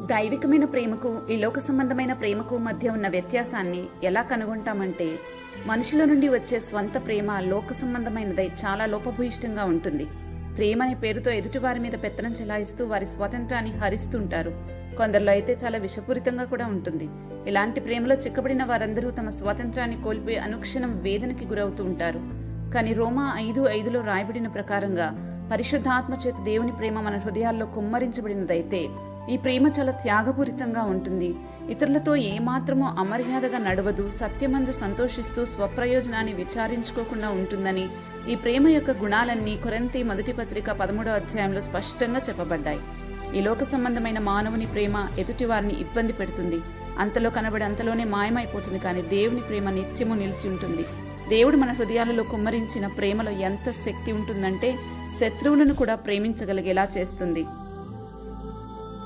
దైవికమైన ప్రేమకు ఈ లోక సంబంధమైన ప్రేమకు మధ్య ఉన్న వ్యత్యాసాన్ని ఎలా కనుగొంటామంటే, మనుషుల నుండి వచ్చే స్వంత ప్రేమ లోక సంబంధమైనదై చాలా లోపభూయిష్టంగా ఉంటుంది. ప్రేమ అనే పేరుతో ఎదుటివారి మీద పెత్తనం చెలాయిస్తూ వారి స్వాతంత్రాన్ని హరిస్తుంటారు. కొందరిలో అయితే చాలా విషపూరితంగా కూడా ఉంటుంది. ఇలాంటి ప్రేమలో చిక్కబడిన వారందరూ తమ స్వాతంత్రాన్ని కోల్పోయి అనుక్షణం వేదనకి గురవుతూ ఉంటారు. కానీ రోమా 5:5లో రాయబడిన ప్రకారంగా పరిశుద్ధాత్మ చేత దేవుని ప్రేమ మన హృదయాల్లో కుమ్మరించబడినదైతే ఈ ప్రేమ చాలా త్యాగపూరితంగా ఉంటుంది. ఇతరులతో ఏమాత్రమూ అమర్యాదగా నడవదు, సత్యమందు సంతోషిస్తూ స్వప్రయోజనాన్ని విచారించుకోకుండా ఉంటుందని ఈ ప్రేమ యొక్క గుణాలన్నీ కొరింథీ మొదటి పత్రిక 13వ అధ్యాయంలో స్పష్టంగా చెప్పబడ్డాయి. ఈ లోక సంబంధమైన మానవుని ప్రేమ ఎదుటివారిని ఇబ్బంది పెడుతుంది, అంతలో కనబడి అంతలోనే మాయమైపోతుంది. కానీ దేవుని ప్రేమ నిత్యము నిలిచి ఉంటుంది. దేవుడు మన హృదయాలలో కుమ్మరించిన ప్రేమలో ఎంత శక్తి ఉంటుందంటే శత్రువులను కూడా ప్రేమించగలిగేలా చేస్తుంది.